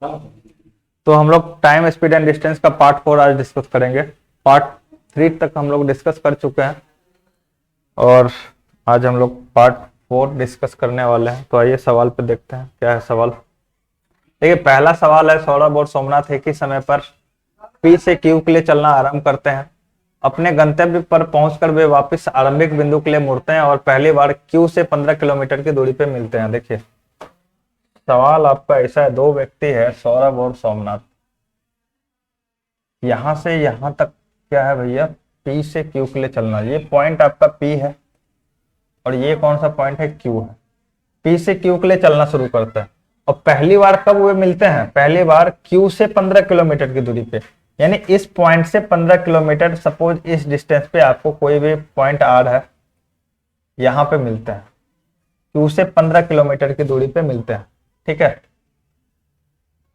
तो हम लोग टाइम स्पीड एंड डिस्टेंस का पार्ट 4 आज डिस्कस करेंगे। पार्ट 3 तक हम लोग डिस्कस कर चुके हैं और आज हम लोग पार्ट 4 डिस्कस करने वाले हैं। तो आइए सवाल पे देखते हैं क्या है सवाल। देखिए पहला सवाल है, सौरभ और सोमनाथ एक ही समय पर पी से क्यू के लिए चलना आरंभ करते हैं। अपने गंतव्य पर पहुंचकर वे वापस आरंभिक बिंदु के लिए मुड़ते हैं और पहली बार क्यू से 15 किलोमीटर की दूरी पे मिलते हैं। देखिए सवाल आपका ऐसा है, दो व्यक्ति है सौरभ और सोमनाथ, यहां से यहां तक क्या है भैया, पी से क्यू के लिए चलना। ये पॉइंट आपका पी है और ये कौन सा पॉइंट है, क्यू है। पी से क्यू के लिए चलना शुरू करता है और पहली बार कब वे मिलते हैं, पहली बार क्यू से 15 किलोमीटर की दूरी पे, यानी इस पॉइंट से 15 किलोमीटर, सपोज इस डिस्टेंस पे आपको कोई भी पॉइंट आर है, यहां पे मिलते हैं, क्यू से 15 किलोमीटर की दूरी पे मिलते हैं। ठीक है,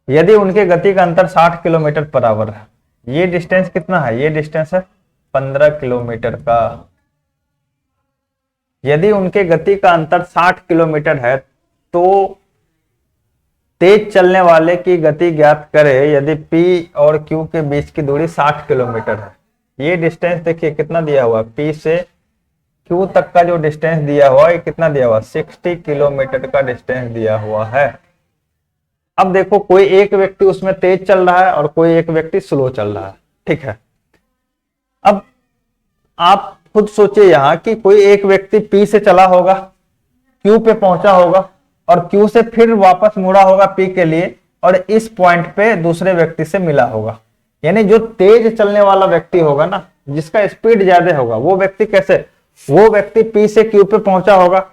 यदि उनके गति का अंतर 60 किलोमीटर पर आवर है, ये डिस्टेंस कितना है, ये डिस्टेंस है 15 किलोमीटर का। यदि उनके गति का अंतर 60 किलोमीटर है तो तेज चलने वाले की गति ज्ञात करे यदि P और Q के बीच की दूरी 60 किलोमीटर है। ये डिस्टेंस देखिए कितना दिया हुआ, P से Q तक का जो डिस्टेंस दिया हुआ है कितना दिया हुआ, 60 किलोमीटर का डिस्टेंस दिया हुआ है। अब देखो कोई एक व्यक्ति उसमें तेज चल रहा है और कोई एक व्यक्ति स्लो चल रहा है। ठीक है, अब आप खुद सोचिए यहां कि कोई एक व्यक्ति P से चला होगा, Q पे पहुंचा होगा और Q से फिर वापस मुड़ा होगा P के लिए और इस पॉइंट पे दूसरे व्यक्ति से मिला होगा। यानी जो तेज चलने वाला व्यक्ति होगा ना, जिसका स्पीड ज्यादा होगा, वो व्यक्ति कैसे, वो व्यक्ति P से Q पे पहुंचा होगा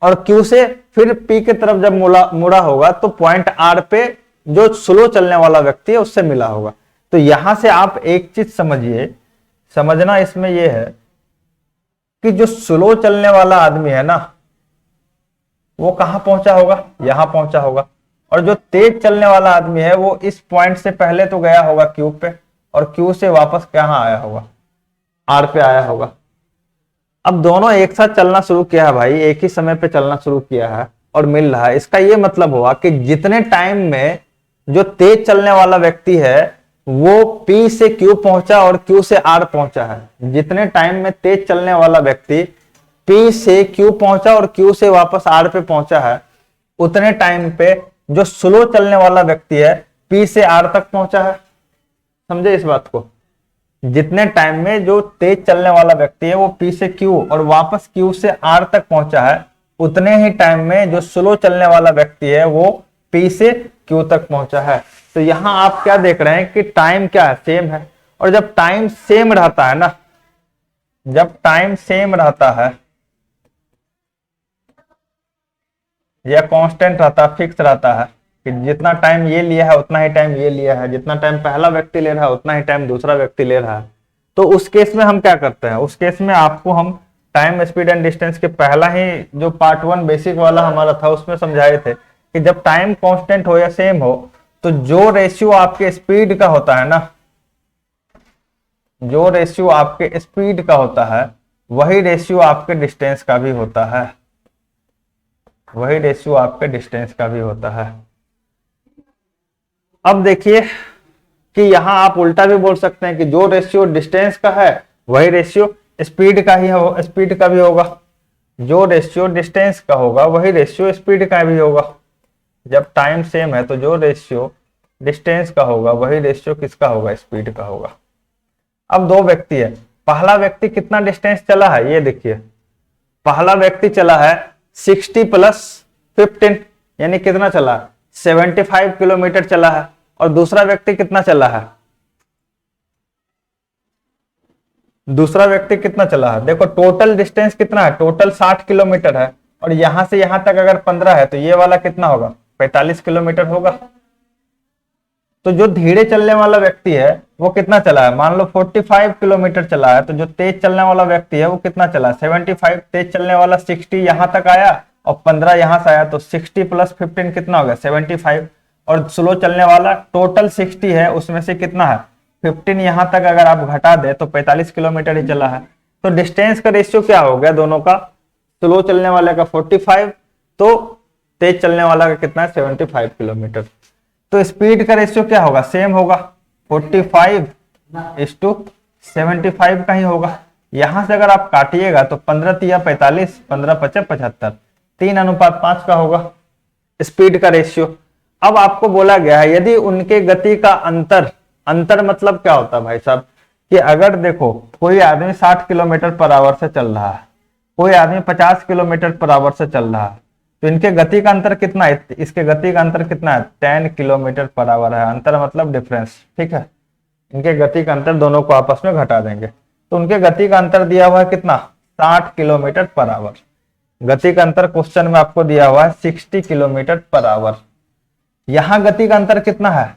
और Q से फिर P की तरफ जब मुड़ा होगा तो पॉइंट R पे जो स्लो चलने वाला व्यक्ति है उससे मिला होगा। तो यहां से आप एक चीज समझिए, समझना इसमें यह है कि जो स्लो चलने वाला आदमी है ना, वो कहां पहुंचा होगा, यहां पहुंचा होगा, और जो तेज चलने वाला आदमी है वो इस पॉइंट से पहले तो गया होगा Q पे और Q से वापस कहां आया होगा, R पे आया होगा। अब दोनों एक साथ चलना शुरू किया है भाई, एक ही समय पे चलना शुरू किया है और मिल रहा है। इसका ये मतलब हुआ कि जितने टाइम में जो तेज चलने वाला व्यक्ति है वो P से Q पहुंचा और Q से R पहुंचा है, जितने टाइम में तेज चलने वाला व्यक्ति P से Q पहुंचा और Q से वापस R पे पहुंचा है, उतने टाइम पे जो स्लो चलने वाला व्यक्ति है P से R तक पहुंचा है। समझे इस बात को, जितने टाइम में जो तेज चलने वाला व्यक्ति है वो P से Q और वापस Q से R तक पहुंचा है, उतने ही टाइम में जो स्लो चलने वाला व्यक्ति है वो P से Q तक पहुंचा है। तो यहां आप क्या देख रहे हैं कि टाइम क्या है, सेम है। और जब टाइम सेम रहता है ना, जब टाइम सेम रहता है या कांस्टेंट रहता है, फिक्स रहता है कि जितना टाइम ये लिया है उतना ही टाइम ये लिया है, जितना टाइम पहला व्यक्ति ले रहा है उतना ही टाइम दूसरा व्यक्ति ले रहा है, तो उस केस में हम क्या करते हैं, उस केस में आपको हम टाइम स्पीड एंड डिस्टेंस के पहला ही जो पार्ट 1 बेसिक वाला हमारा था उसमें समझाए थे कि जब टाइम कांस्टेंट हो या सेम हो तो जो रेशियो आपके स्पीड का होता है ना, जो रेशियो आपके स्पीड का होता है वही रेशियो आपके डिस्टेंस का भी होता है, वही रेशियो आपके डिस्टेंस का भी होता है। अब देखिए कि यहां आप उल्टा भी बोल सकते हैं कि जो रेशियो डिस्टेंस का है वही रेशियो स्पीड का ही हो, स्पीड का भी होगा, जो रेशियो डिस्टेंस का होगा वही रेशियो स्पीड का भी होगा। जब टाइम सेम है तो जो रेशियो डिस्टेंस का होगा वही रेशियो किसका होगा, स्पीड का होगा। अब दो व्यक्ति है, पहला व्यक्ति कितना डिस्टेंस चला है, ये देखिए पहला व्यक्ति चला है 60 प्लस 15, यानी कितना चला है, 75 किलोमीटर चला है। और दूसरा व्यक्ति कितना चला है, दूसरा व्यक्ति कितना चला है, देखो टोटल डिस्टेंस कितना है, टोटल 60 किलोमीटर है और यहां से यहां तक अगर 15 है तो ये वाला कितना होगा, 45 किलोमीटर होगा। तो जो धीरे चलने वाला व्यक्ति है वो कितना चला है, मान लो 45 किलोमीटर चला है, तो जो तेज चलने वाला व्यक्ति है वो कितना चला, 75, तेज चलने वाला 60 यहां तक आया और 15 यहां से आया, तो 60 प्लस 15 कितना हो गया, 75। और स्लो चलने वाला टोटल 60 है, उसमें से कितना है 15 यहां तक अगर आप घटा दे तो 45 किलोमीटर ही चला है। तो डिस्टेंस का रेशियो क्या हो गया दोनों का, स्लो चलने वाले का 45 तो तेज चलने वाला का कितना है 75 किलोमीटर। तो स्पीड का रेशियो क्या होगा, सेम होगा, 45:75 का ही होगा। यहां से अगर आप काटिएगा तो 15 तिया 45, 15 पचे 75, 3:5 का होगा स्पीड का रेशियो। अब आपको बोला गया है यदि उनके गति का अंतर, अंतर मतलब क्या होता है भाई साहब, कि अगर देखो कोई आदमी 60 किलोमीटर पर आवर से चल रहा है, कोई आदमी 50 किलोमीटर पर आवर से चल रहा है, तो इनके गति का अंतर कितना है, इसके गति का अंतर कितना है, 10 किलोमीटर पर आवर है। अंतर मतलब डिफरेंस, ठीक है। इनके गति का अंतर दोनों को आपस में घटा देंगे, तो उनके गति का अंतर दिया हुआ है कितना, 60 किलोमीटर पर आवर। गति का अंतर क्वेश्चन में आपको दिया हुआ है 60 किलोमीटर पर आवर। यहां गति का अंतर कितना है,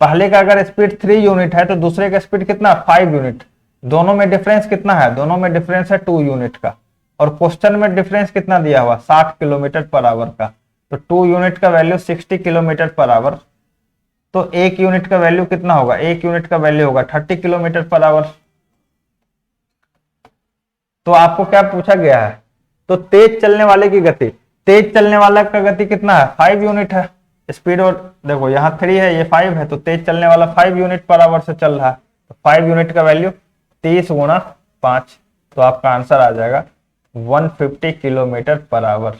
पहले का अगर स्पीड 3 यूनिट है तो दूसरे का स्पीड कितना, 5 यूनिट। दोनों में डिफरेंस कितना है, दोनों में डिफरेंस है 2 यूनिट का। और क्वेश्चन में डिफरेंस कितना दिया हुआ, 60 किलोमीटर पर आवर का। तो 2 यूनिट का वैल्यू 60 किलोमीटर पर आवर, तो 1 यूनिट का वैल्यू कितना होगा, 1 यूनिट का वैल्यू होगा 30 किलोमीटर पर आवर। तो आपको क्या पूछा गया है, तो तेज चलने वाले की गति, तेज चलने वाला का गति कितना है, 5 यूनिट है स्पीड। और देखो यहाँ 3 है, ये 5 है, तो तेज चलने वाला 5 यूनिट पर आवर से चल रहा है। तो 5 यूनिट का वैल्यू 30 गुणा 5, तो आपका आंसर आ जाएगा 150 किलोमीटर पर आवर।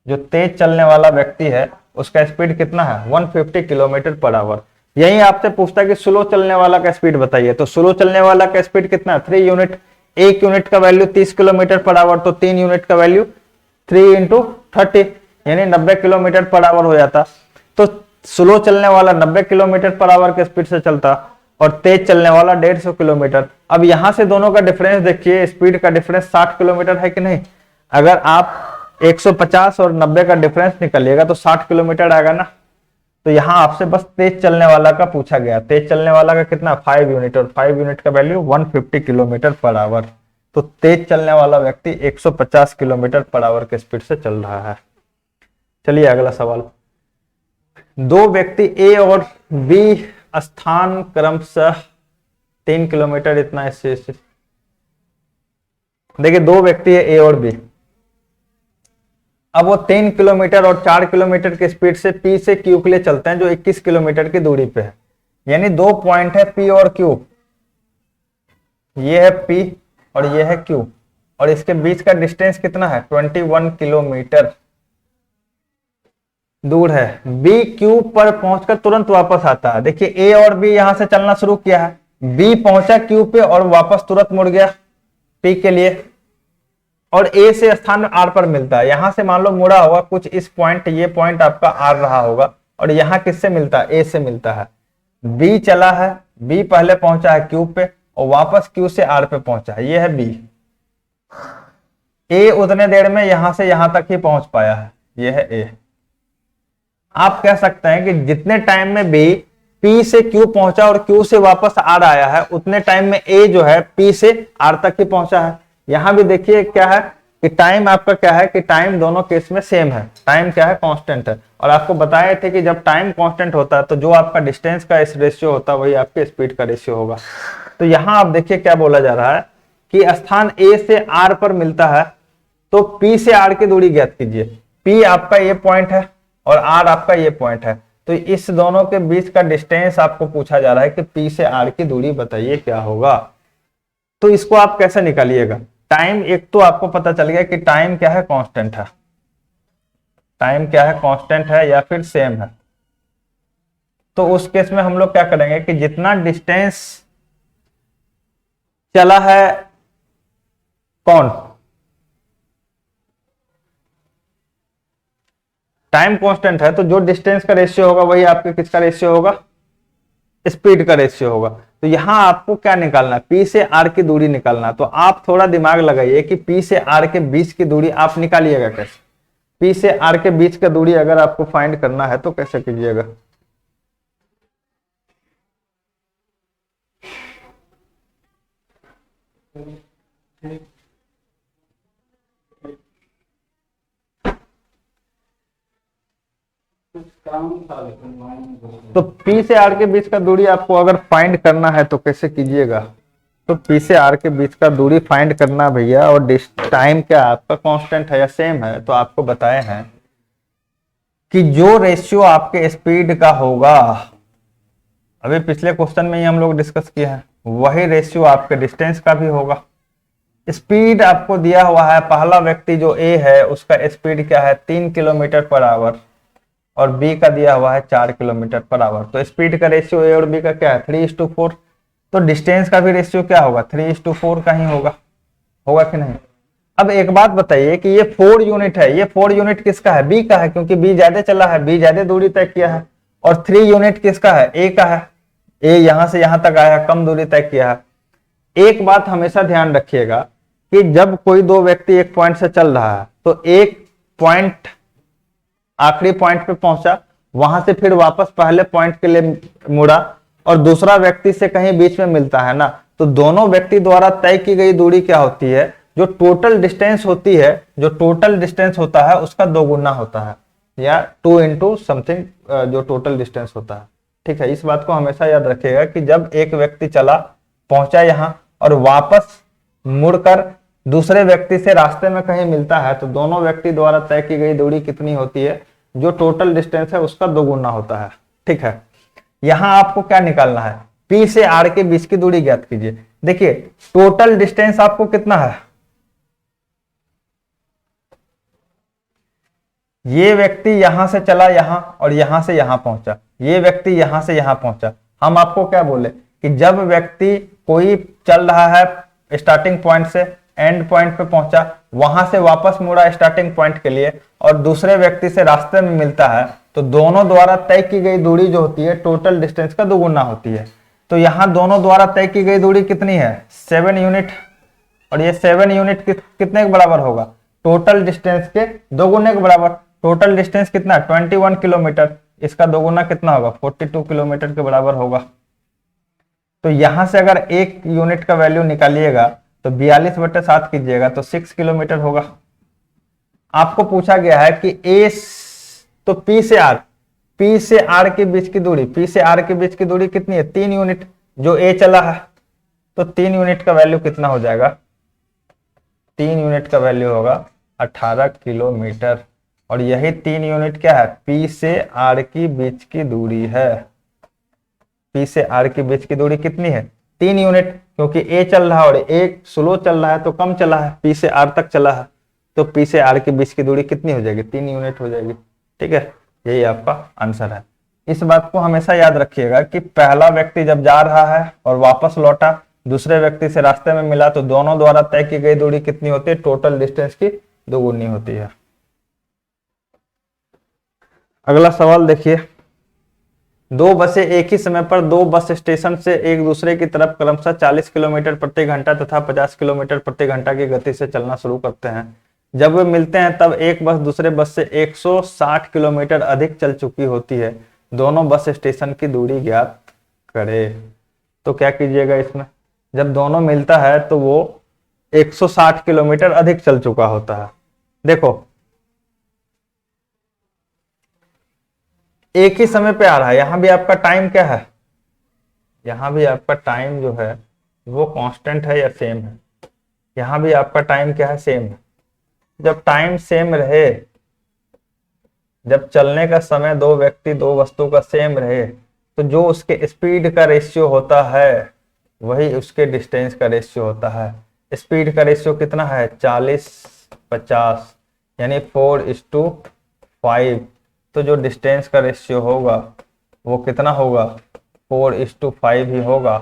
जो तेज चलने वाला व्यक्ति है उसका स्पीड कितना है, 150 किलोमीटर पर आवर। यही आपसे पूछता है कि स्लो चलने वाला का स्पीड बताइए, तो स्लो चलने वाला का स्पीड कितना है, 3 यूनिट। 1 यूनिट का वैल्यू 30 किलोमीटर पर आवर, तो 3 यूनिट का वैल्यू 3 × 30 यानी 90 किलोमीटर पर आवर हो जाता। तो स्लो चलने वाला 90 किलोमीटर पर आवर के स्पीड से चलता और तेज चलने वाला 150 किलोमीटर। अब यहां से दोनों का डिफरेंस देखिए, स्पीड का डिफरेंस 60 किलोमीटर है कि नहीं। अगर आप 150 और 90 का डिफरेंस निकालिएगा तो 60 किलोमीटर आएगा ना। तो यहां आपसे बस तेज चलने वाला का पूछा गया, तेज चलने वाला का कितना, 5 यूनिट, और 5 यूनिट का वैल्यू 150 किलोमीटर पर आवर। तो तेज चलने वाला व्यक्ति 150 किलोमीटर पर आवर के स्पीड से चल रहा है। चलिए अगला सवाल। दो व्यक्ति ए और बी स्थान क्रमशः 3 किलोमीटर इतना इससे, देखिए दो व्यक्ति है ए और बी। अब वो 3 किलोमीटर और 4 किलोमीटर की स्पीड से पी से क्यू के लिए चलते हैं जो 21 किलोमीटर की दूरी पे है। यानी 2 पॉइंट है पी और क्यू, ये है पी और ये है क्यू, और इसके बीच का डिस्टेंस कितना है, 21 किलोमीटर दूर है। बी क्यू पर पहुंचकर तुरंत वापस आता है। देखिए ए और बी यहां से चलना शुरू किया है, बी पहुंचा क्यू पे और वापस तुरंत मुड़ गया पी के लिए, और ए से स्थान आर पर मिलता है। यहां से मान लो मुड़ा होगा कुछ इस पॉइंट, ये पॉइंट आपका आर रहा होगा, और यहां किससे मिलता है, ए से मिलता है। बी चला है, बी पहले पहुंचा है क्यू पे और वापस क्यू से आर पे पहुंचा है, ये है बी। ए उतने देर में यहां से यहां तक ही पहुंच पाया है, ये है ए। आप कह सकते हैं कि जितने टाइम में बी पी से क्यू पहुंचा और क्यू से वापस आर आया है, उतने टाइम में ए जो है पी से आर तक ही पहुंचा है। यहां भी देखिए क्या है कि टाइम आपका क्या है कि टाइम दोनों केस में सेम है, टाइम क्या है, कांस्टेंट है। और आपको बताए थे कि जब टाइम कांस्टेंट होता है तो जो आपका डिस्टेंस का इस रेशियो होता है वही आपके स्पीड का रेशियो होगा। तो यहां आप देखिए क्या बोला जा रहा है कि स्थान ए से आर पर मिलता है, तो पी से आर की दूरी ज्ञात कीजिए। पी आपका ये पॉइंट है और आर आपका ये पॉइंट है, तो इस दोनों के बीच का डिस्टेंस आपको पूछा जा रहा है कि पी से आर की दूरी बताइए क्या होगा। तो इसको आप कैसे निकालिएगा, टाइम एक तो आपको पता चल गया कि टाइम क्या है, कांस्टेंट है, टाइम क्या है, कांस्टेंट है या फिर सेम है। तो उस केस में हम लोग क्या करेंगे कि जितना डिस्टेंस चला है कौन, टाइम कांस्टेंट है, तो जो डिस्टेंस का रेशियो होगा वही आपके किसका रेशियो होगा, स्पीड का रेशियो होगा। तो यहां आपको क्या निकालना है, पी से आर की दूरी निकालना। तो आप थोड़ा दिमाग लगाइए कि पी से आर के बीच की दूरी आप निकालिएगा कैसे। पी से आर के बीच का दूरी अगर आपको फाइंड करना है तो कैसे कीजिएगा, तो पी से आर के बीच का दूरी आपको अगर फाइंड करना है तो कैसे कीजिएगा। तो पी से आर के बीच का दूरी फाइंड करना भैया, और टाइम क्या आपका कांस्टेंट है या सेम है, तो आपको बताए हैं कि जो रेशियो आपके स्पीड का होगा, अभी पिछले क्वेश्चन में ही हम लोग डिस्कस किए हैं, वही रेशियो आपके डिस्टेंस का भी होगा। स्पीड आपको दिया हुआ है, पहला व्यक्ति जो ए है उसका स्पीड क्या है 3 किलोमीटर पर आवर और बी का दिया हुआ है 4 किलोमीटर पर आवर। तो स्पीड का रेशियो ए और बी का क्या है 3:4। तो डिस्टेंस का भी रेशियो क्या होगा 3:4 का ही होगा, होगा कि नहीं। अब एक बात बताइए कि ये 4 यूनिट है, ये 4 यूनिट किसका है, बी का है, क्योंकि बी ज्यादा चला है, बी ज्यादा दूरी तय किया है। और 3 यूनिट किसका है, ए का है, ए यहां से यहां तक आया, कम दूरी तय किया है। एक बात हमेशा ध्यान रखिएगा कि जब कोई दो व्यक्ति एक पॉइंट से चल रहा है तो एक पॉइंट आखिरी पॉइंट पे पहुंचा, वहां से फिर वापस पहले पॉइंट के लिए मुड़ा और दूसरा व्यक्ति से कहीं बीच में मिलता है ना, तो दोनों व्यक्ति द्वारा तय की गई दूरी क्या होती है, जो टोटल डिस्टेंस होती है, जो टोटल डिस्टेंस होता है उसका 2 गुना होता है, या 2 इंटू समथिंग जो टोटल डिस्टेंस होता है। ठीक है, इस बात को हमेशा याद रखिएगा कि जब एक व्यक्ति चला पहुंचा यहां और वापस मुड़कर दूसरे व्यक्ति से रास्ते में कहीं मिलता है, तो दोनों व्यक्ति द्वारा तय की गई दूरी कितनी होती है, जो टोटल डिस्टेंस है उसका 2 गुना होता है। ठीक है, यहां आपको क्या निकालना है, P से R के बीच की दूरी ज्ञात कीजिए। देखिए टोटल डिस्टेंस आपको कितना है, ये व्यक्ति यहां से चला यहां और यहां से यहां पहुंचा, ये व्यक्ति यहां से यहां पहुंचा। हम आपको क्या बोले कि जब व्यक्ति कोई चल रहा है स्टार्टिंग पॉइंट से एंड पॉइंट पे पहुंचा, वहां से वापस मुड़ा स्टार्टिंग पॉइंट के लिए और दूसरे व्यक्ति से रास्ते में मिलता है, तो दोनों द्वारा तय की गई दूरी जो होती है टोटल डिस्टेंस का 2 गुना होती है। तो यहाँ दोनों द्वारा तय की गई दूरी कितनी है 7 यूनिट, और ये 7 यूनिट कितने के बराबर होगा, टोटल डिस्टेंस के 2 गुने के बराबर। टोटल डिस्टेंस कितना है 21 किलोमीटर, इसका 2 गुना कितना होगा 42 किलोमीटर के बराबर होगा। तो यहां से अगर 1 यूनिट का वैल्यू निकालिएगा तो 42/7 कीजिएगा तो 6 किलोमीटर होगा। आपको पूछा गया है कि ए तो P से R के बीच की दूरी, P से R के बीच की दूरी कितनी है 3 यूनिट, जो A चला है, तो 3 यूनिट का वैल्यू कितना हो जाएगा, 3 यूनिट का वैल्यू होगा 18 किलोमीटर। और यही 3 यूनिट क्या है P से R की बीच की दूरी है। P से R के बीच की दूरी कितनी है 3 यूनिट, क्योंकि A चल रहा है और A स्लो चल रहा है तो कम चला है, P से R तक चला है, तो P से R के बीच की दूरी कितनी हो जाएगी 3 यूनिट हो जाएगी। ठीक है, यही आपका आंसर है। इस बात को हमेशा याद रखिएगा कि पहला व्यक्ति जब जा रहा है और वापस लौटा, दूसरे व्यक्ति से रास्ते में मिला, तो दोनों द्वारा तय की गई दूरी कितनी होती है, टोटल डिस्टेंस की 2 गुनी होती है। अगला सवाल देखिए, 2 बसें एक ही समय पर 2 बस स्टेशन से एक दूसरे की तरफ क्रमशः 40 किलोमीटर प्रति घंटा तथा 50 किलोमीटर प्रति घंटा की गति से चलना शुरू करते हैं। जब वे मिलते हैं तब एक बस दूसरे बस से 160 किलोमीटर अधिक चल चुकी होती है। दोनों बस स्टेशन की दूरी ज्ञात करें। तो क्या कीजिएगा इसमें, जब दोनों मिलता है तो वो 160 किलोमीटर अधिक चल चुका होता है। देखो एक ही समय पे आ रहा है, यहां भी आपका टाइम क्या है, यहां भी आपका टाइम जो है वो कांस्टेंट है या सेम है, यहां भी आपका टाइम क्या है सेम है। जब टाइम सेम रहे, जब चलने का समय दो व्यक्ति दो वस्तु का सेम रहे, तो जो उसके स्पीड का रेशियो होता है वही उसके डिस्टेंस का रेशियो होता है। स्पीड का रेशियो कितना है 40-50 यानी 4:5। तो जो डिस्टेंस का रेशियो होगा वो कितना होगा 4:5 ही होगा।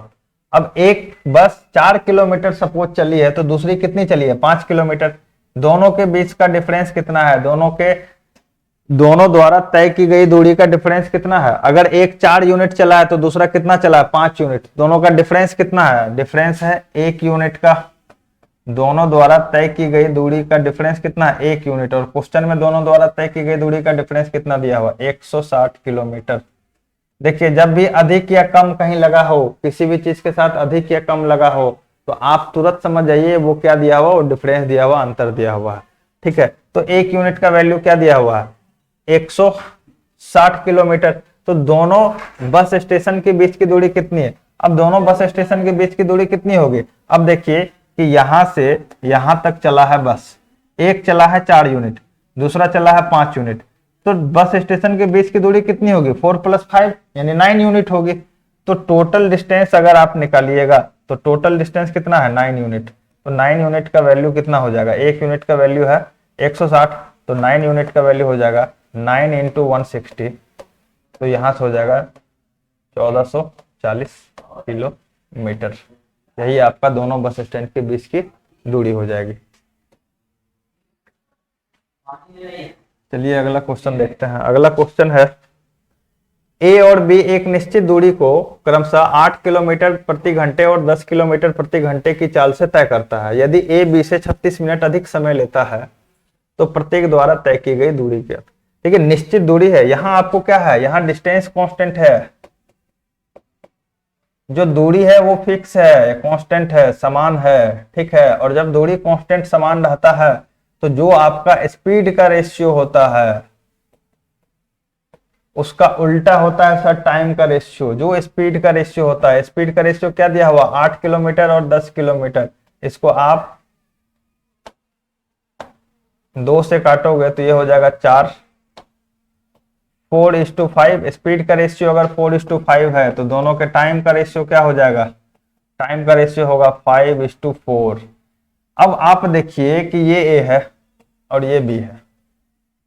अब एक बस 4 किलोमीटर सपोज चली है तो दूसरी कितनी चली है 5 किलोमीटर। दोनों के बीच का डिफरेंस कितना है, दोनों द्वारा तय की गई दूरी का डिफरेंस कितना है। अगर एक 4 यूनिट चला है तो दूसरा कितना चला है 5 यूनिट। दोनों का डिफरेंस कितना है, डिफरेंस है 1 यूनिट का। दोनों द्वारा तय की गई दूरी का डिफरेंस कितना है 1 यूनिट। और क्वेश्चन में दोनों द्वारा तय की गई दूरी का डिफरेंस कितना दिया हुआ 160 किलोमीटर। देखिए जब भी अधिक या कम कहीं लगा हो, किसी भी चीज के साथ अधिक या कम लगा हो, तो आप तुरंत समझ जाइए वो क्या दिया हुआ, वो डिफरेंस दिया हुआ, अंतर दिया हुआ है। ठीक है, तो 1 यूनिट का वैल्यू क्या दिया हुआ है 160 किलोमीटर। तो दोनों बस स्टेशन के बीच की दूरी कितनी है। अब दोनों बस स्टेशन के बीच की दूरी कितनी होगी। अब देखिए कि यहां से यहां तक चला है बस, एक चला है 4 यूनिट, दूसरा चला है 5 यूनिट। तो बस स्टेशन के बीच की दूरी कितनी होगी, 4 + 5 यानी 9 यूनिट होगी। तो टोटल डिस्टेंस अगर आप निकालिएगा तो टोटल डिस्टेंस कितना है, 9 यूनिट। तो 9 यूनिट का वैल्यू कितना हो जाएगा, 1 यूनिट का वैल्यू है 160, तो 9 यूनिट का वैल्यू हो जाएगा 9 × 160, तो यहां से हो जाएगा 1440 किलोमीटर। यही आपका दोनों बस स्टैंड के बीच की दूरी हो जाएगी। चलिए अगला क्वेश्चन देखते हैं। अगला क्वेश्चन है, ए और बी एक निश्चित दूरी को क्रमशः 8 किलोमीटर प्रति घंटे और 10 किलोमीटर प्रति घंटे की चाल से तय करता है। यदि ए बी से 36 मिनट अधिक समय लेता है तो प्रत्येक द्वारा तय की गई दूरी क्या। ठीक है, निश्चित दूरी है, यहां आपको क्या है, यहां डिस्टेंस कांस्टेंट है, जो दूरी है वो फिक्स है, कांस्टेंट है, समान है। ठीक है, और जब दूरी कांस्टेंट समान रहता है तो जो आपका स्पीड का रेशियो होता है उसका उल्टा होता है सर टाइम का रेशियो। जो स्पीड का रेशियो होता है, स्पीड का रेशियो क्या दिया हुआ, 8 किलोमीटर और 10 किलोमीटर, इसको आप 2 से काटोगे तो ये हो जाएगा 4, 4:5। स्पीड का रेशियो अगर 4:5 है तो दोनों के टाइम का रेशियो क्या हो जाएगा, टाइम का रेशियो होगा 5:4। अब आप देखिए कि ये ए है और ये बी है,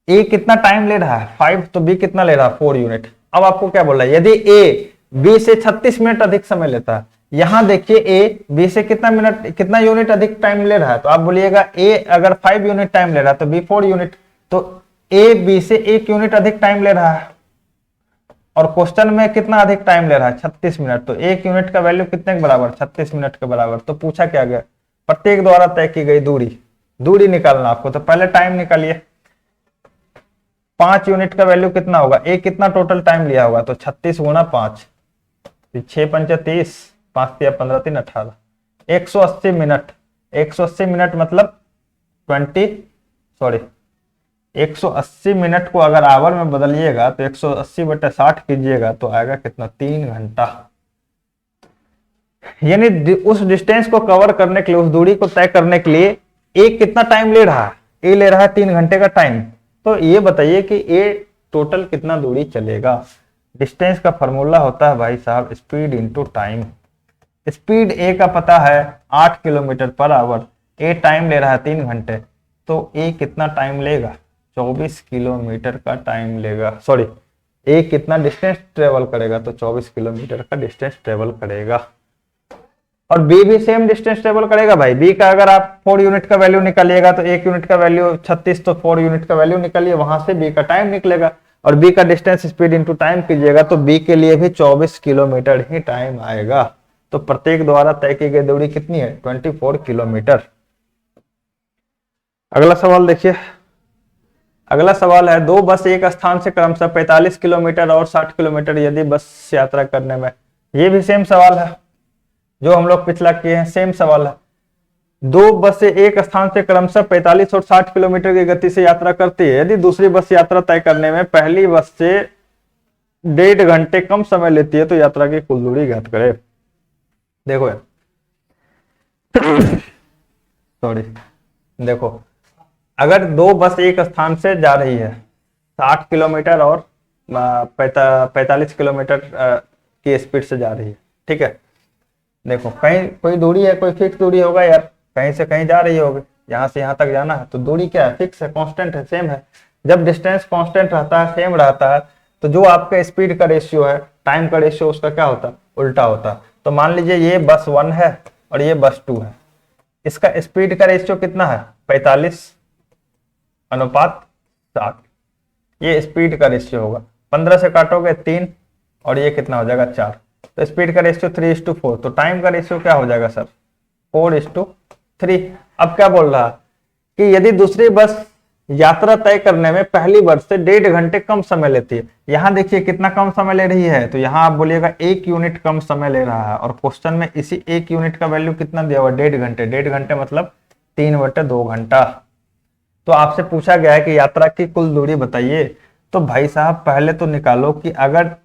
ए कितना टाइम ले रहा है 5, तो बी कितना ले रहा है 4 यूनिट। अब आपको क्या बोल रहा है, यदि ए बी से 36 मिनट अधिक समय लेता है, यहां देखिए ए बी से कितना यूनिट अधिक टाइम ले रहा है, तो आप बोलिएगा ए अगर 5 यूनिट टाइम ले रहा है तो बी 4 यूनिट, तो ए बी से 1 यूनिट अधिक टाइम ले रहा है। और क्वेश्चन में कितना अधिक टाइम ले रहा है, 36 मिनट, तो 1 यूनिट का वैल्यू कितने के बराबर, 36 मिनट के बराबर। तो पूछा क्या गया, प्रत्येक द्वारा तय की गई दूरी निकालना आपको। तो पहले टाइम निकालिए, 5 यूनिट का वैल्यू कितना होगा, एक कितना टोटल टाइम लिया होगा, तो 36 × 5, 6 × 5 = 30, 5 × 15 = 3 18, 180 मिनट। 180 मिनट मतलब 180 मिनट को अगर आवर में बदलिएगा तो 180/60 कीजिएगा तो आएगा कितना, 3 घंटा। यानी उस डिस्टेंस को कवर करने के लिए, उस दूरी को तय करने के लिए एक कितना टाइम ले रहा है, ए ले रहा है 3 घंटे का टाइम। तो ये बताइए कि ए टोटल कितना दूरी चलेगा। डिस्टेंस का फॉर्मूला होता है भाई साहब स्पीड इनटू टाइम। स्पीड ए का पता है 8 किलोमीटर/आवर, ए टाइम ले रहा है 3 घंटे, तो ए कितना टाइम लेगा, 24 किलोमीटर का टाइम लेगा। सॉरी, ए कितना डिस्टेंस ट्रेवल करेगा, तो 24 किलोमीटर का डिस्टेंस ट्रेवल करेगा। और बी भी सेम डिस्टेंस ट्रेवल करेगा भाई। बी का अगर आप 4 यूनिट का वैल्यू निकालिएगा तो 1 यूनिट का वैल्यू 36, तो 4 यूनिट का वैल्यू निकालिए, वहां से बी का टाइम निकलेगा। और बी का डिस्टेंस स्पीड इनटू टाइम कीजिएगा तो बी के लिए भी 24 किलोमीटर ही टाइम आएगा। तो प्रत्येक द्वारा तय की गई दूरी कितनी है, 24 किलोमीटर। अगला सवाल देखिए। अगला सवाल है, 2 बस एक स्थान से क्रमशः 45 किलोमीटर और 60 किलोमीटर यदि बस यात्रा करने में। ये भी सेम सवाल है जो हम लोग पिछला किए हैं, सेम सवाल है। 2 बसें एक स्थान से क्रमशः 45 और 60 किलोमीटर की गति से यात्रा करती है। यदि दूसरी बस यात्रा तय करने में पहली बस से 1.5 घंटे कम समय लेती है तो यात्रा की कुल दूरी ज्ञात करें। देखो यार सॉरी, देखो अगर 2 बस एक स्थान से जा रही है 60 किलोमीटर और 45 किलोमीटर की स्पीड से जा रही है, ठीक है। देखो कहीं कोई दूरी है, कोई फिक्स दूरी होगा यार, कहीं से कहीं जा रही होगी, यहाँ से यहाँ तक जाना है, तो दूरी क्या है, फिक्स है, कांस्टेंट है, सेम है। जब डिस्टेंस कांस्टेंट रहता है, सेम रहता है, तो जो आपका स्पीड का रेशियो है, टाइम का रेशियो, उसका क्या होता है, उल्टा होता है। तो मान लीजिए ये बस 1 है और ये बस 2 है, इसका स्पीड का रेशियो कितना है, 45:60। ये स्पीड का रेशियो होगा। 15 से काटोगे 3 और ये कितना हो जाएगा 4, तो स्पीड का रेशियो 3:4। तो टाइम का रेशियो क्या हो जाएगा सर, 4:3। अब क्या बोल रहा कि यदि दूसरी बस यात्रा तय करने में पहली बस से 1.5 घंटे कम समय लेती है। यहां देखिए कितना कम समय ले रही है, तो यहां आप बोलिएगा 1 यूनिट कम समय ले रहा है। और क्वेश्चन में इसी 1 यूनिट का वैल्यू कितना दिया हुआ, 1.5 घंटे। 1.5 घंटे मतलब 3/2 घंटा। तो आपसे पूछा गया है कि यात्रा की कुल दूरी बताइए। तो भाई साहब पहले तो निकालो कि अगर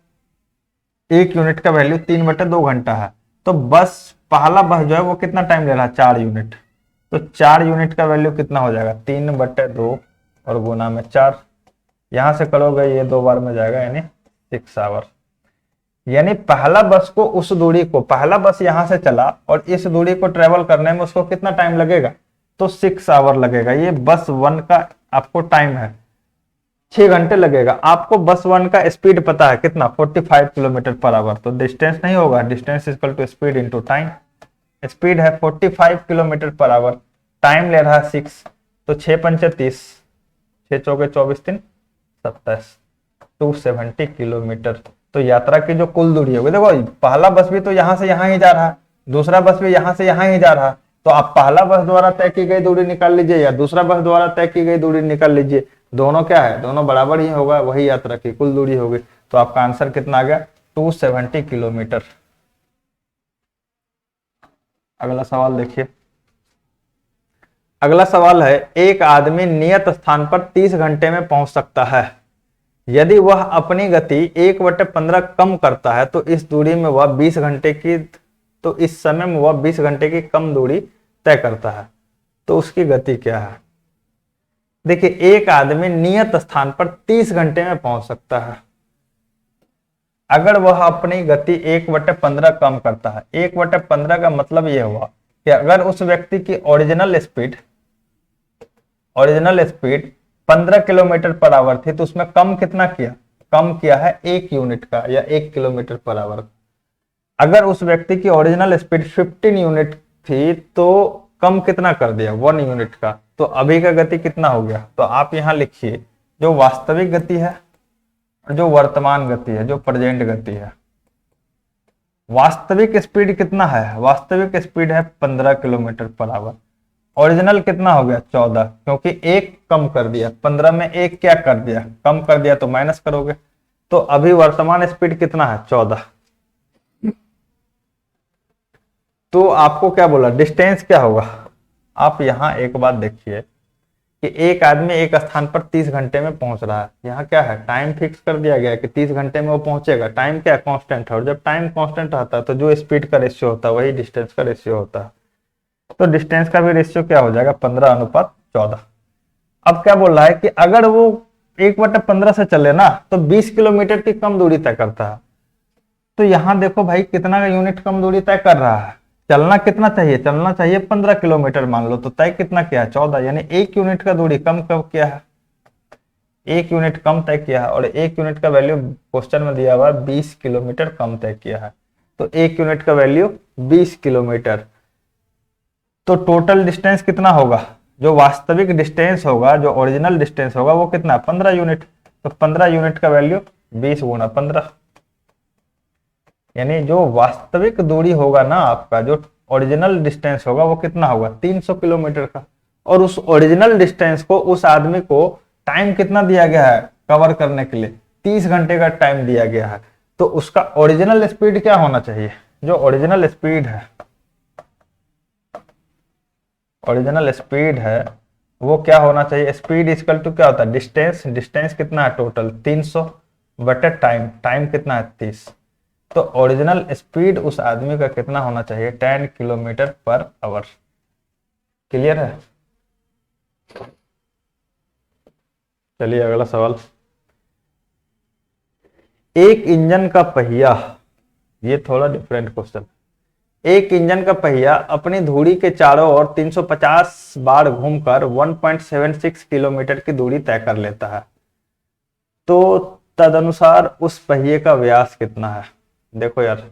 1 यूनिट का वैल्यू 3/2 घंटा है, तो बस पहला बस जो है वो कितना टाइम ले रहा है, 4 यूनिट। तो 4 यूनिट का वैल्यू कितना हो जाएगा, 3/2 और गुना में 4, यहां से करोगे ये 2 बार में जाएगा, यानी 6 आवर। यानी पहला बस को उस दूरी को, पहला बस यहां से चला और इस दूरी को ट्रेवल करने में उसको कितना टाइम लगेगा, तो 6 आवर लगेगा। ये बस 1 का आपको टाइम है, 6 घंटे लगेगा। आपको बस 1 का स्पीड पता है कितना, 45 किलोमीटर पर आवर। तो डिस्टेंस नहीं होगा, distance equal to speed into time. Speed है 45 किलोमीटर पर आवर, टाइम ले रहा है 6, तो 6 पंचे 30, 6 चौके 24, 3 27, 270 किलोमीटर। तो यात्रा की जो कुल दूरी होगी, देखो पहला बस भी तो यहां से यहां ही जा रहा है, दूसरा बस भी यहां से यहां ही जा रहा है। तो आप पहला बस द्वारा तय की गई दूरी निकाल लीजिए या दूसरा बस द्वारा तय की गई दूरी निकाल लीजिए, दोनों क्या है, दोनों बराबर ही होगा, वही यात्रा की कुल दूरी होगी। तो आपका आंसर कितना आ गया, 270 किलोमीटर। अगला सवाल देखिए। अगला सवाल है, एक आदमी नियत स्थान पर 30 घंटे में पहुंच सकता है। यदि वह अपनी गति 1/15 कम करता है तो इस दूरी में वह 20 घंटे की, तो इस समय में वह 20 घंटे की कम दूरी तय करता है, तो उसकी गति क्या है। देखिए, एक आदमी नियत स्थान पर 30 घंटे में पहुंच सकता है। अगर वह अपनी गति 1/15 कम करता है, 1/15 का मतलब यह हुआ कि अगर उस व्यक्ति की original speed 15 kilometre per hour थी, तो उसमें कम कितना किया, कम किया है 1 यूनिट का या 1 किलोमीटर पर आवर। अगर उस व्यक्ति की ओरिजिनल स्पीड 15 यूनिट थी तो कम कितना कर दिया, 1 यूनिट का। तो अभी का गति कितना हो गया, तो आप यहां लिखिए जो वास्तविक गति है, जो वर्तमान गति है, जो प्रेजेंट गति है। वास्तविक स्पीड कितना है, वास्तविक स्पीड है 15 किलोमीटर पर आवर। ओरिजिनल कितना हो गया, 14, क्योंकि 1 कम कर दिया, 15 में 1 क्या कर दिया, कम कर दिया, तो माइनस करोगे। तो अभी वर्तमान स्पीड कितना है, 14। तो आपको क्या बोला, डिस्टेंस क्या होगा। आप यहां एक बात देखिए कि एक आदमी एक स्थान पर 30 घंटे में पहुंच रहा है। यहाँ क्या है, टाइम फिक्स कर दिया गया है कि 30 घंटे में वो पहुंचेगा। टाइम क्या कांस्टेंट है, और जब टाइम कांस्टेंट रहता है तो जो स्पीड का रेशियो होता है वही डिस्टेंस का रेशियो होता है। तो डिस्टेंस का भी रेशियो क्या हो जाएगा, 15:14। अब क्या बोल रहा है कि अगर वो 1/15 से चले ना तो 20 किलोमीटर की कम दूरी तय करता है। तो यहां देखो भाई, कितना यूनिट कम दूरी तय कर रहा है। चलना कितना चाहिए, चलना चाहिए 15 किलोमीटर मान लो, तो तय कितना किया है, 14, यानी 1 यूनिट का दूरी कम कब किया है, 1 यूनिट कम तय किया है। और 1 यूनिट का वैल्यू क्वेश्चन में दिया हुआ है 20 किलोमीटर कम तय किया है। तो 1 यूनिट का वैल्यू 20 किलोमीटर। तो टोटल डिस्टेंस कितना होगा, जो वास्तविक डिस्टेंस होगा, जो ओरिजिनल डिस्टेंस होगा, वो कितना, 15 यूनिट। तो 15 यूनिट का वैल्यू 20 गुणा 15, यानी जो वास्तविक दूरी होगा ना आपका, जो ओरिजिनल डिस्टेंस होगा वो कितना होगा, 300 किलोमीटर का। और उस ओरिजिनल डिस्टेंस को उस आदमी को टाइम कितना दिया गया है कवर करने के लिए, 30 घंटे का टाइम दिया गया है। तो उसका ओरिजिनल स्पीड क्या होना चाहिए, जो ओरिजिनल स्पीड है, ओरिजिनल स्पीड है वो क्या होना चाहिए, स्पीड इक्वल टू क्या होता है, डिस्टेंस। डिस्टेंस कितना है टोटल 300 बटे टाइम, टाइम कितना है 30। तो ओरिजिनल स्पीड उस आदमी का कितना होना चाहिए, 10 किलोमीटर पर आवर। क्लियर है। चलिए अगला सवाल। एक इंजन का पहिया, ये थोड़ा डिफरेंट क्वेश्चन। एक इंजन का पहिया अपनी धुरी के चारों ओर 350 बार घूमकर 1.76 किलोमीटर की दूरी तय कर लेता है। तो तदनुसार उस पहिए का व्यास कितना है। देखो यार,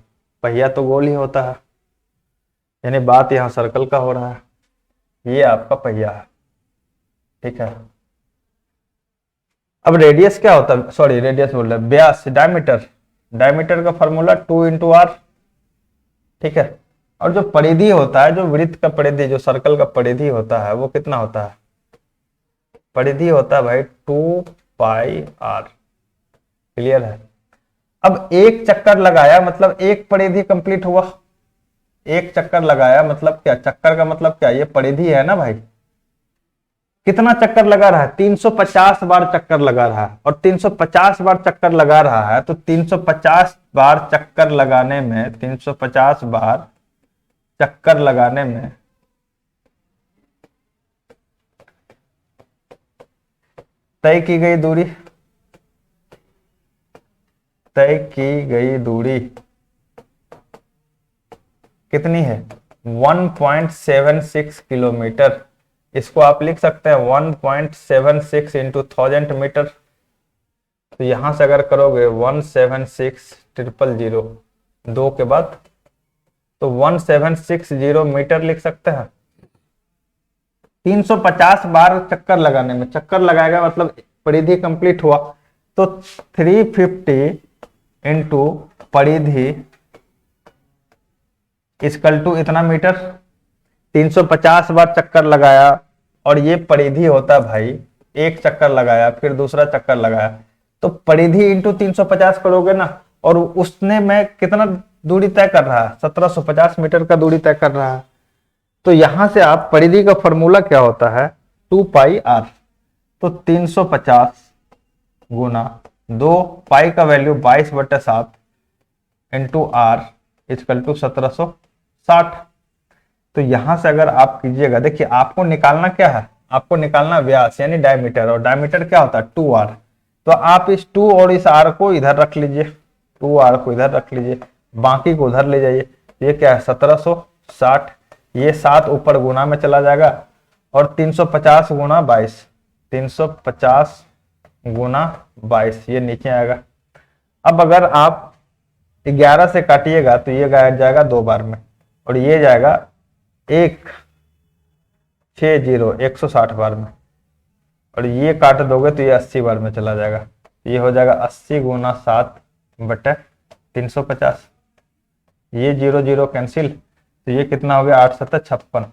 पहिया तो गोल ही होता है, यानी बात यहां सर्कल का हो रहा है। ये आपका पहिया है, ठीक है। अब रेडियस क्या होता है, सॉरी रेडियस बोल रहे, व्यास, डायमीटर। डायमीटर का फॉर्मूला 2 × r, ठीक है। और जो परिधि होता है, जो वृत्त का परिधि, जो सर्कल का परिधि होता है, वो कितना होता है, परिधि होता है भाई 2πr। क्लियर है। अब एक चक्कर लगाया मतलब एक परिधि कंप्लीट हुआ। एक चक्कर लगाया मतलब क्या, चक्कर का मतलब क्या, ये परिधि है ना भाई। कितना चक्कर लगा रहा है, 350 बार चक्कर लगा रहा है। और 350 बार चक्कर लगा रहा है, तो 350 बार चक्कर लगाने में, 350 बार चक्कर लगाने में तय की गई दूरी, तय की गई दूरी कितनी है? 1.76 किलोमीटर। इसको आप लिख सकते हैं 1.76 इंटू 1000 मीटर। तो यहां से अगर करोगे 176,000 2 के बाद, तो 1760 मीटर लिख सकते हैं। 350 बार चक्कर लगाने में, चक्कर लगाएगा मतलब परिधि कंप्लीट हुआ, तो 350 इंटू परिधि इक्वल टू इतना मीटर। 350 बार चक्कर लगाया, और ये परिधि होता है भाई, एक चक्कर लगाया फिर दूसरा चक्कर लगाया, तो परिधि इंटू 350 करोगे ना, और उसने में कितना दूरी तय कर रहा है? 1750 मीटर का दूरी तय कर रहा है। तो यहां से आप परिधि का फॉर्मूला क्या होता है? 2πr। तो 350 गुना 2, पाई का value 22/7 into R equal to 1760। तो यहां से अगर आप कीजिएगा, देखिए आपको निकालना क्या है? आपको निकालना व्यास यानी डायमीटर, और डायमीटर क्या होता है? 2r। तो आप इस 2 और इस r को इधर रख लीजिए, 2r को इधर रख लीजिए, बाकी को उधर ले जाइए। ये क्या है? 1760। ये 7 ऊपर गुना में चला जाएगा, और 350 गुना 22, 350 गुना 22 ये नीचे आएगा। अब अगर आप 11 से काटिएगा तो ये जाएगा 2 बार में, और ये जाएगा 160 बार में, और ये काट दोगे तो ये 80 बार में चला जाएगा। ये हो जाएगा 80 गुना 7/350। ये 0 0 कैंसिल, तो ये कितना हो गया? 8 7 56,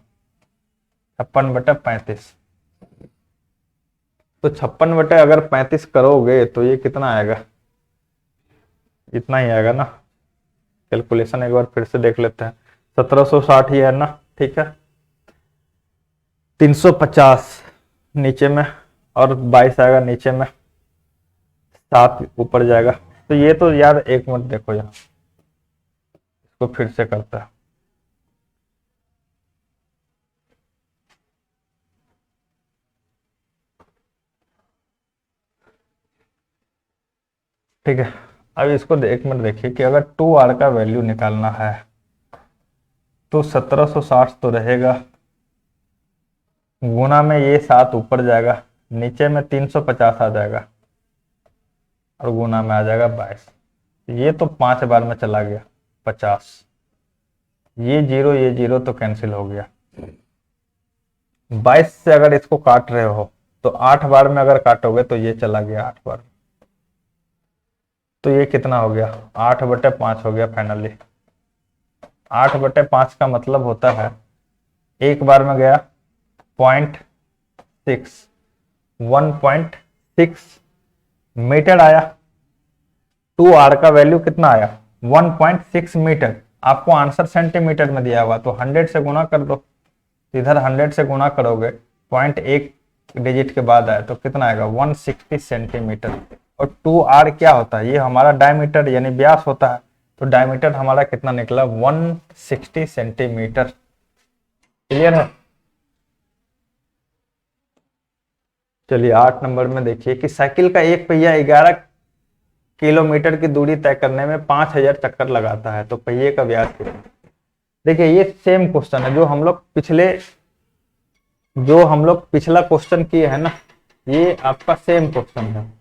56/35। तो 56 अगर 35 करोगे तो ये कितना आएगा? इतना ही आएगा ना। कैलकुलेशन एक बार फिर से देख लेते हैं। 1760 ही है ना, ठीक है। 350 नीचे में, और 22 आएगा नीचे में, 7 ऊपर जाएगा। तो ये तो यार एक मिनट देखो, यहाँ इसको फिर से करता है। ठीक है, अब इसको एक मिनट देखिए कि अगर 2r का वैल्यू निकालना है तो 1760 तो रहेगा, गुना में ये 7 ऊपर जाएगा, नीचे में 350 आ जाएगा, और गुना में आ जाएगा 22। ये तो 5 बार में चला गया 50। ये 0 तो कैंसिल हो गया। 22 से अगर इसको काट रहे हो तो 8 बार में अगर काटोगे तो ये चला गया 8 बार। तो ये कितना हो गया? 8/5 हो गया फाइनली। 8/5 का मतलब होता है एक बार में गया 0.6, 1.6 मीटर आया। 2r का वैल्यू कितना आया? 1.6 मीटर। आपको आंसर सेंटीमीटर में दिया हुआ, तो 100 से गुना कर दो। इधर 100 से गुना करोगे, 0.1 डिजिट के बाद आया तो कितना आएगा? 160 सेंटीमीटर। और 2r क्या होता है? ये हमारा डायमीटर यानी व्यास होता है। तो डायमीटर हमारा कितना निकला? 160 सेंटीमीटर। क्लियर है? चलिए 8 नंबर में देखिए कि साइकिल का एक पहिया 11 किलोमीटर की दूरी तय करने में 5000 चक्कर लगाता है, तो पहिए का व्यास कितना? देखिए ये सेम क्वेश्चन है जो हम लोग पिछला क्वेश्चन किए हैं ना, ये आपका सेम क्वेश्चन है।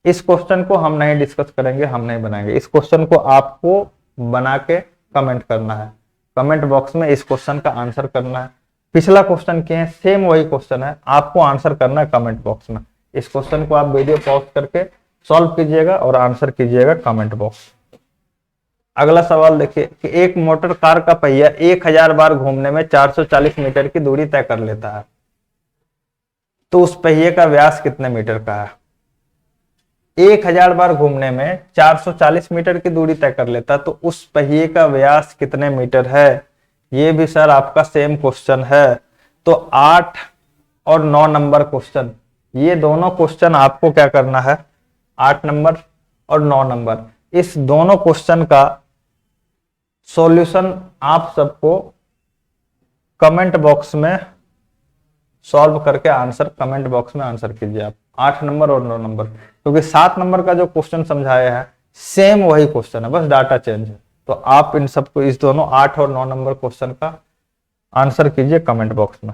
इस क्वेश्चन को हम नहीं डिस्कस करेंगे, हम नहीं बनाएंगे। इस क्वेश्चन को आपको बना के कमेंट करना है, कमेंट बॉक्स में इस क्वेश्चन का आंसर करना है। पिछला क्वेश्चन किए हैं, सेम वही क्वेश्चन है, आपको आंसर करना है कमेंट बॉक्स में। इस क्वेश्चन को आप वीडियो पॉज करके सॉल्व कीजिएगा और आंसर कीजिएगा कमेंट बॉक्स। अगला सवाल देखिए कि एक मोटर कार का पहिया 1000 बार घूमने में 440 मीटर की दूरी तय कर लेता है, तो उस पहिए का व्यास कितने मीटर का है? 1000 बार घूमने में 440 मीटर की दूरी तय कर लेता, तो उस पहिए का व्यास कितने मीटर है? ये भी सर आपका सेम क्वेश्चन है। तो 8 और 9 नंबर क्वेश्चन, ये दोनों क्वेश्चन आपको क्या करना है? 8 नंबर और 9 नंबर, इस दोनों क्वेश्चन का सॉल्यूशन आप सबको कमेंट बॉक्स में सॉल्व करके आंसर कमेंट बॉक्स में आंसर कीजिए आप। 8 नंबर और 9 नंबर, क्योंकि 7 नंबर का जो क्वेश्चन समझाया है सेम वही क्वेश्चन है, बस डाटा चेंज है। तो आप इन सबको, इस दोनों 8 और 9 नंबर क्वेश्चन का आंसर कीजिए कमेंट बॉक्स में।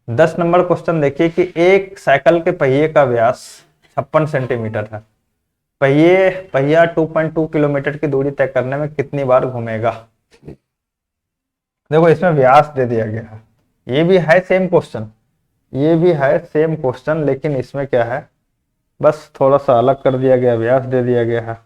10 नंबर क्वेश्चन देखिए कि एक साइकिल के पहिए का व्यास 56 सेंटीमीटर है। पहिया 2.2 किलोमीटर की दूरी तय करने में कितनी बार घूमेगा। देखो इसमें व्यास दे दिया गया है, ये भी है सेम क्वेश्चन, ये भी है सेम क्वेश्चन, लेकिन इसमें क्या है, बस थोड़ा सा अलग कर दिया गया, व्यास दे दिया गया है।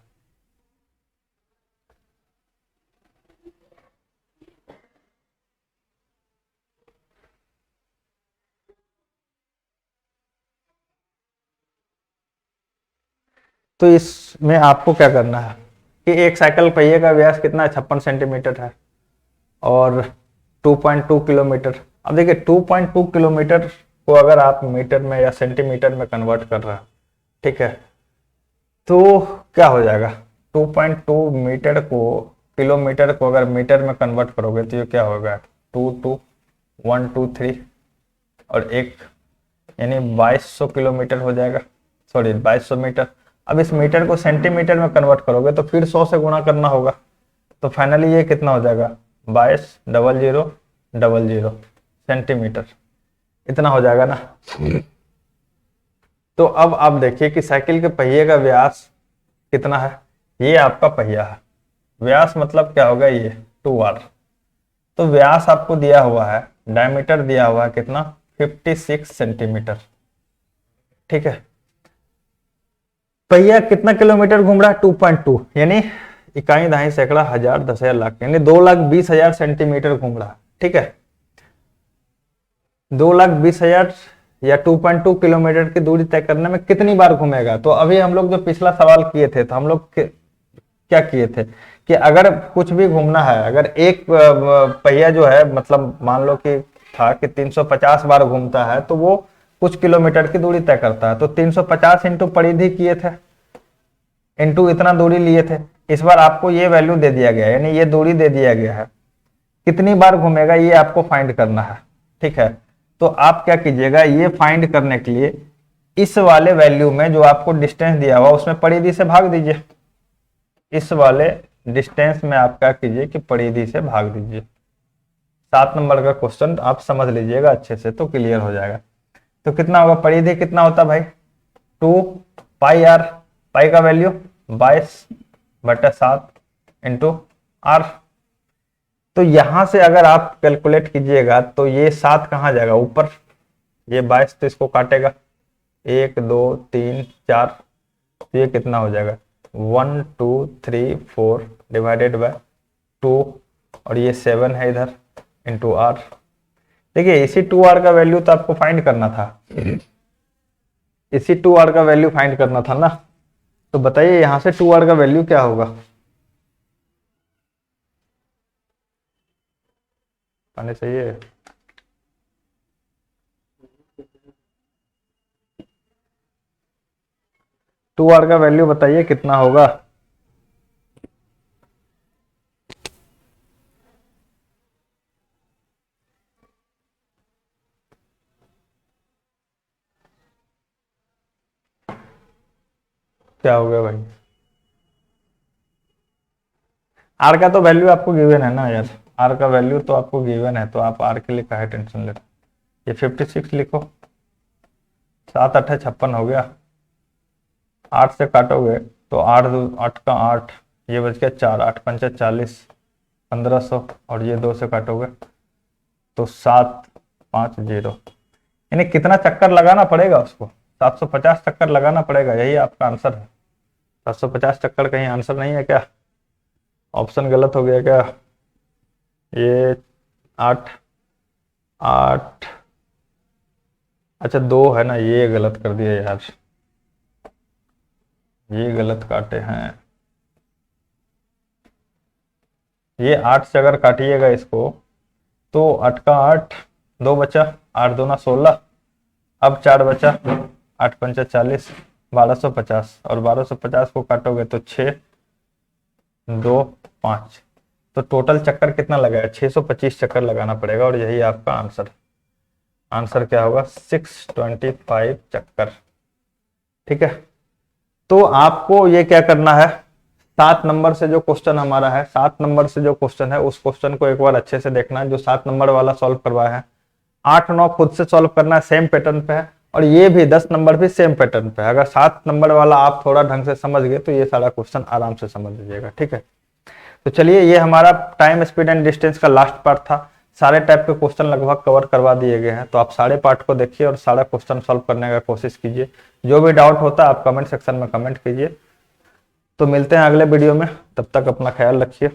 तो इसमें आपको क्या करना है कि एक साइकिल पहिए का व्यास कितना है, 56 सेंटीमीटर है, और 2.2 किलोमीटर। अब देखिए 2.2 किलोमीटर को अगर आप मीटर में या सेंटीमीटर में कन्वर्ट कर रहे हैं, ठीक है, तो क्या हो जाएगा, 2.2 मीटर को, किलोमीटर को अगर मीटर में कन्वर्ट करोगे तो ये क्या होगा, 1 2 और एक, यानी 2200 किलोमीटर हो जाएगा, सॉरी 2200 मीटर। अब इस मीटर को सेंटीमीटर में कन्वर्ट करोगे तो फिर 100 से गुणा करना होगा, तो फाइनली ये कितना हो जाएगा, 22,000,000 सेंटीमीटर, इतना हो जाएगा ना। तो अब आप देखिए कि साइकिल के पहिए का व्यास कितना है, ये आपका पहिया है, व्यास मतलब क्या होगा, ये 2r। तो व्यास आपको दिया हुआ है, डायमीटर दिया हुआ है कितना, 56 सेंटीमीटर, ठीक है। पहिया कितना किलोमीटर घूम रहा है, 2.2, यानी इकाई, दहाई, सैकड़ा, हजार, 10,000, लाख, यानी 2,20,000 सेंटीमीटर घूम रहा है, ठीक है। 2,20,000 या 2.2 किलोमीटर की दूरी तय करने में कितनी बार घूमेगा। तो अभी हम लोग जो पिछला सवाल किए थे, तो हम लोग क्या किए थे कि अगर कुछ भी घूमना है, अगर एक पहिया जो है, मतलब मान लो कि था कि 350 बार घूमता है, तो वो कुछ किलोमीटर की दूरी तय करता है, तो 350 इंटू परिधि किए थे, इंटू इतना दूरी लिए थे। इस बार आपको ये वैल्यू दे दिया गया है, यानी ये दूरी दे दिया गया है, कितनी बार घूमेगा ये आपको फाइंड करना है, ठीक है। तो आप क्या कीजिएगा, ये फाइंड करने के लिए इस वाले वैल्यू में जो आपको डिस्टेंस दिया हुआ उसमें परिधि से भाग दीजिए। इस वाले डिस्टेंस में आप क्या कीजिए कि परिधि से भाग दीजिए। 7 नंबर का क्वेश्चन आप समझ लीजिएगा अच्छे से, तो क्लियर हो जाएगा। तो कितना होगा, परिधि कितना होता है भाई, 2πr, पाई का वैल्यू 22/7 इंटू आर। तो यहां से अगर आप कैलकुलेट कीजिएगा तो ये 7 कहाँ जाएगा, ऊपर, ये 22 तो इसको काटेगा, 1 2 3 4, तो ये कितना हो जाएगा, 1 2 3 4 डिवाइडेड बाय 2, और ये 7 है इधर, इंटू आर। देखिए इसी 2r का वैल्यू तो आपको फाइंड करना था, इसी 2r का वैल्यू फाइंड करना था ना। तो बताइए यहां से 2r का वैल्यू क्या होगा, आने चाहिए, टू आर का वैल्यू बताइए कितना होगा। क्या हो गया भाई, आर का तो वैल्यू आपको गिवन है ना यार, आर का वैल्यू तो आपको गिवन है, तो आप आर के लिए काहे टेंशन ले रहे, ये 56 लिखो, 7 8 56 हो गया, 8 से काटोगे तो 8 8 का 8, ये बच गया 4, 8 पंचा 40, 1500, और ये 2 से काटोगे तो 750, यानी कितना चक्कर लगाना पड़ेगा उसको, 750 चक्कर लगाना पड़ेगा, यही आपका आंसर है। 750 चक्कर कहीं आंसर नहीं है क्या, ऑप्शन गलत हो गया क्या, ये 8 8, अच्छा 2 है ना, ये गलत कर दिया यार, ये गलत काटे हैं, ये 8 से अगर काटिएगा इसको तो 8 का 8, 2 बचा, 8 दूना 16, अब 4 बचा, 8 पंचा 40, 1250, और 1250 को काटोगे तो 6 2 5, तो टोटल चक्कर कितना लगाया, 625 चक्कर लगाना पड़ेगा, और यही आपका आंसर, आंसर क्या होगा, 625 चक्कर, ठीक है। तो आपको ये क्या करना है, 7 नंबर से जो क्वेश्चन हमारा है, 7 नंबर से जो क्वेश्चन है उस क्वेश्चन को एक बार अच्छे से देखना है, जो 7 नंबर वाला सॉल्व करवाया है। 8 9 खुद से सॉल्व करना है, सेम पैटर्न पे है, और ये भी 10 नंबर भी सेम पैटर्न पे है। अगर 7 नंबर वाला आप थोड़ा ढंग से समझ गए तो ये सारा क्वेश्चन आराम से समझ लीजिएगा, ठीक है। तो चलिए, ये हमारा टाइम स्पीड एंड डिस्टेंस का लास्ट पार्ट था। सारे टाइप के क्वेश्चन लगभग कवर करवा दिए गए हैं, तो आप सारे पार्ट को देखिए और सारा क्वेश्चन सॉल्व करने का कोशिश कीजिए। जो भी डाउट होता है आप कमेंट सेक्शन में कमेंट कीजिए। तो मिलते हैं अगले वीडियो में, तब तक अपना ख्याल रखिए।